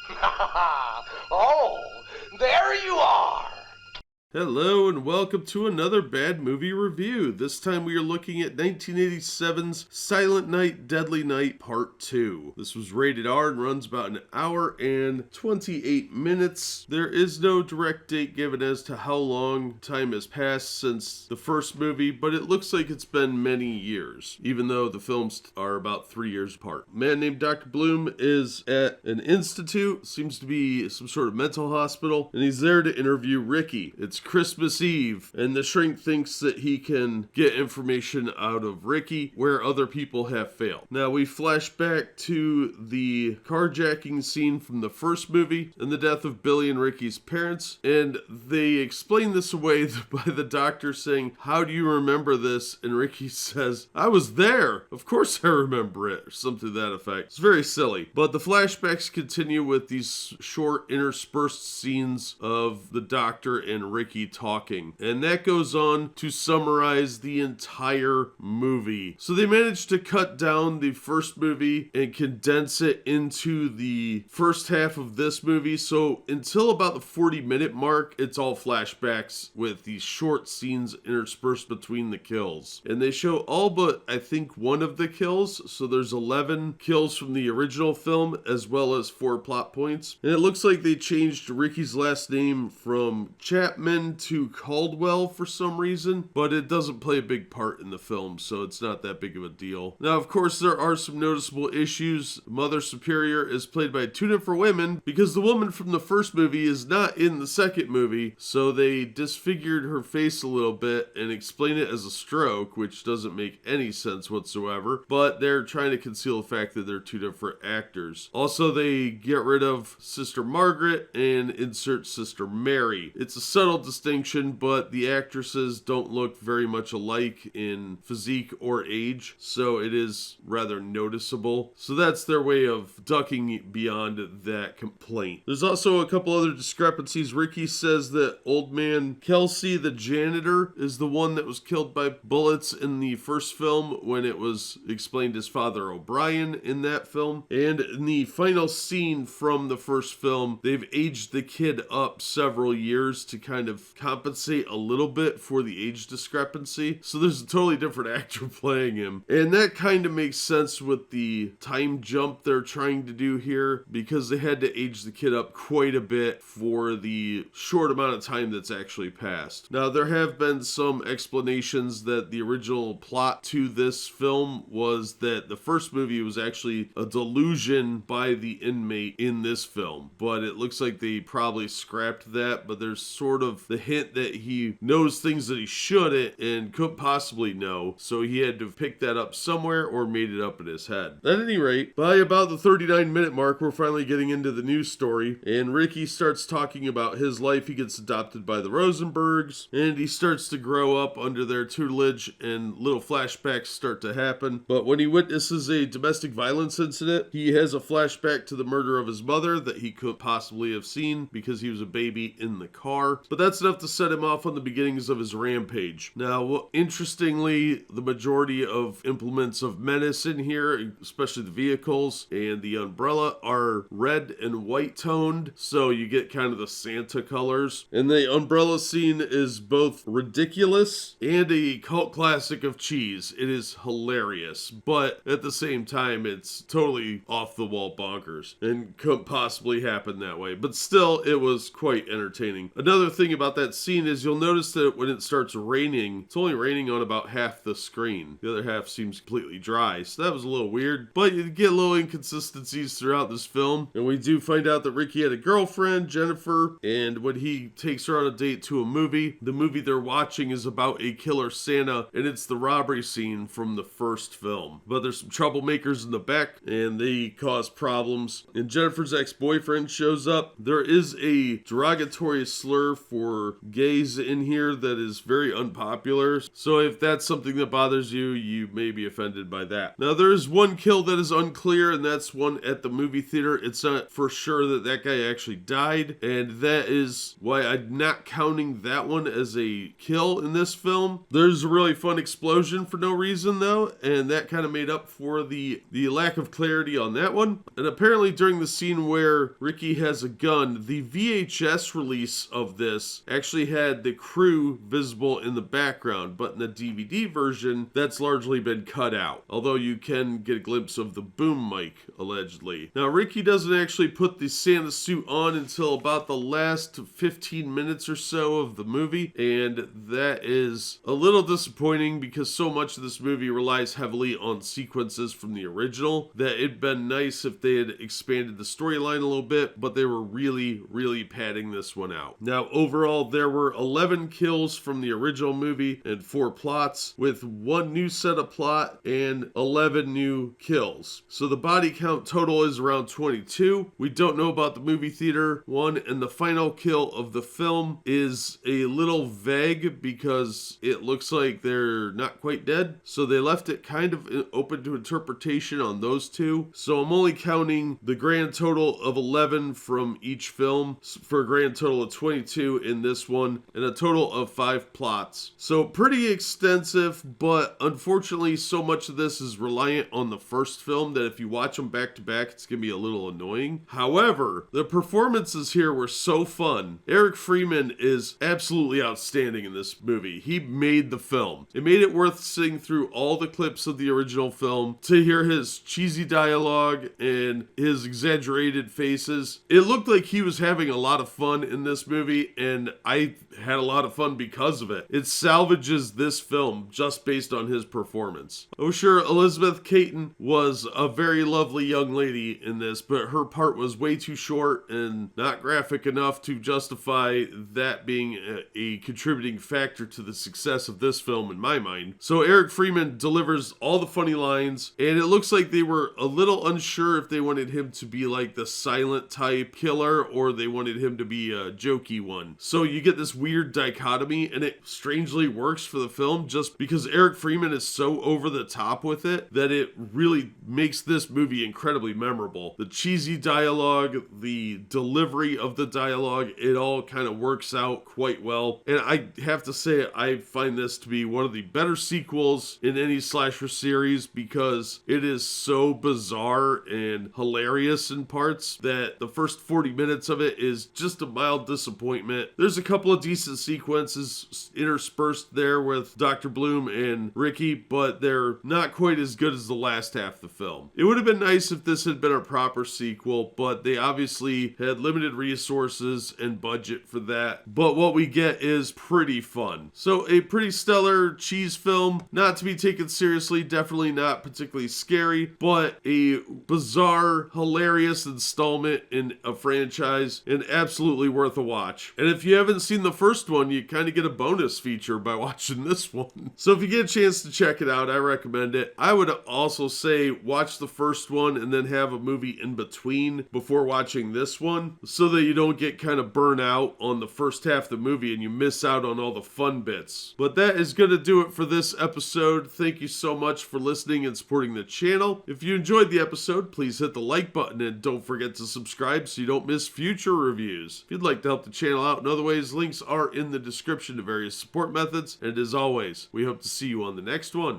Oh, there you are. Hello and welcome to another bad movie review. This time we are looking at 1987's Silent Night, Deadly Night Part 2. This was rated R and runs about an hour and 28 minutes. There is no direct date given as to how long time has passed since the first movie, but it looks like it's been many years, even though the films are about 3 years apart. A man named Dr. Bloom is at an institute, seems to be some sort of mental hospital, and he's there to interview Ricky. It's Christmas Eve, and the shrink thinks that he can get information out of Ricky where other people have failed. Now we flash back to the carjacking scene from the first movie and the death of Billy and Ricky's parents, and they explain this away by the doctor saying, "How do you remember this?" And Ricky says, "I was there. Of course I remember it," or something to that effect. It's very silly. But the flashbacks continue with these short interspersed scenes of the doctor and Ricky talking, and that goes on to summarize the entire movie. So they managed to cut down the first movie and condense it into the first half of this movie, so until about the 40-minute mark it's all flashbacks with these short scenes interspersed between the kills, and they show all but I think one of the kills. So there's 11 kills from the original film as well as 4 plot points, and it looks like they changed Ricky's last name from Chapman to Caldwell for some reason, but it doesn't play a big part in the film, so it's not that big of a deal. Now, of course, there are some noticeable issues. Mother Superior is played by 2 different women because the woman from the first movie is not in the second movie, so they disfigured her face a little bit and explain it as a stroke, which doesn't make any sense whatsoever, but they're trying to conceal the fact that they're 2 different actors. Also, they get rid of Sister Margaret and insert Sister Mary. It's a subtle distinction, but the actresses don't look very much alike in physique or age, so it is rather noticeable. So that's their way of ducking beyond that complaint. There's also a couple other discrepancies. Ricky says that old man Kelsey, the janitor, is the one that was killed by bullets in the first film when it was explained as Father O'Brien in that film. And in the final scene from the first film, they've aged the kid up several years to kind of compensate a little bit for the age discrepancy. So there's a totally different actor playing him. And that kind of makes sense with the time jump they're trying to do here, because they had to age the kid up quite a bit for the short amount of time that's actually passed. Now, there have been some explanations that the original plot to this film was that the first movie was actually a delusion by the inmate in this film, but it looks like they probably scrapped that. But there's sort of the hint that he knows things that he shouldn't and couldn't possibly know, so he had to pick that up somewhere or made it up in his head. At any rate, by about the 39-minute mark, we're finally getting into the news story, and Ricky starts talking about his life. He gets adopted by the Rosenbergs, and he starts to grow up under their tutelage, and little flashbacks start to happen. But when he witnesses a domestic violence incident, he has a flashback to the murder of his mother that he couldn't possibly have seen because he was a baby in the car. But that's enough to set him off on the beginnings of his rampage. Now, interestingly, the majority of implements of menace in here, especially the vehicles and the umbrella, are red and white toned, so you get kind of the Santa colors. And the umbrella scene is both ridiculous and a cult classic of cheese. It is hilarious, but at the same time, it's totally off the wall bonkers and couldn't possibly happen that way. But still, it was quite entertaining. Another thing about that scene is you'll notice that when it starts raining, it's only raining on about half the screen. The other half seems completely dry, so that was a little weird. But you get little inconsistencies throughout this film, and we do find out that Ricky had a girlfriend, Jennifer, and when he takes her on a date to a movie, the movie they're watching is about a killer Santa, and it's the robbery scene from the first film. But there's some troublemakers in the back, and they cause problems, and Jennifer's ex-boyfriend shows up. There is a derogatory slur for for gays in here that is very unpopular. So if that's something that bothers you, you may be offended by that. Now there is one kill that is unclear, and that's one at the movie theater. It's not for sure that that guy actually died, and that is why I'm not counting that one as a kill in this film. There's a really fun explosion for no reason though, and that kind of made up for the lack of clarity on that one. And apparently during the scene where Ricky has a gun, the VHS release of this actually had the crew visible in the background, but in the DVD version, that's largely been cut out, although you can get a glimpse of the boom mic, allegedly. Now, Ricky doesn't actually put the Santa suit on until about the last 15 minutes or so of the movie, and that is a little disappointing because so much of this movie relies heavily on sequences from the original that it'd been nice if they had expanded the storyline a little bit, but they were really padding this one out. Now, overall, there were 11 kills from the original movie and 4 plots, with 1 new set of plot and 11 new kills. So the body count total is around 22. We don't know about the movie theater one, and the final kill of the film is a little vague because it looks like they're not quite dead. So they left it kind of open to interpretation on those two. So I'm only counting the grand total of 11 from each film for a grand total of 22 in this one, and a total of 5 plots. So pretty extensive, but unfortunately so much of this is reliant on the first film that if you watch them back to back, it's gonna be a little annoying. However, the performances here were so fun. Eric Freeman is absolutely outstanding in this movie. He made the film. It made it worth sitting through all the clips of the original film to hear his cheesy dialogue and his exaggerated faces. It looked like he was having a lot of fun in this movie, and I had a lot of fun because of it. It salvages this film just based on his performance. Oh sure, Elizabeth Kaitan was a very lovely young lady in this, but her part was way too short and not graphic enough to justify that being a contributing factor to the success of this film in my mind. So Eric Freeman delivers all the funny lines, and it looks like they were a little unsure if they wanted him to be like the silent type killer or they wanted him to be a jokey one. So you get this weird dichotomy, and it strangely works for the film just because Eric Freeman is so over the top with it that it really makes this movie incredibly memorable. The cheesy dialogue, the delivery of the dialogue, it all kind of works out quite well. And I have to say, I find this to be one of the better sequels in any slasher series because it is so bizarre and hilarious in parts that the first 40 minutes of it is just a mild disappointment. There's a couple of decent sequences interspersed there with Dr. Bloom and Ricky, but they're not quite as good as the last half of the film. It would have been nice if this had been a proper sequel, but they obviously had limited resources and budget for that. But what we get is pretty fun. So a pretty stellar cheese film, not to be taken seriously, definitely not particularly scary, but a bizarre, hilarious installment in a franchise and absolutely worth a watch. And if you haven't seen the first one, you kind of get a bonus feature by watching this one. So if you get a chance to check it out, I recommend it. I would also say watch the first one and then have a movie in between before watching this one so that you don't get kind of burnt out on the first half of the movie and you miss out on all the fun bits. But that is going to do it for this episode. Thank you so much for listening and supporting the channel. If you enjoyed the episode, please hit the like button and don't forget to subscribe so you don't miss future reviews. If you'd like to help the channel out in other ways, links are in the description to various support methods. And as always, we hope to see you on the next one.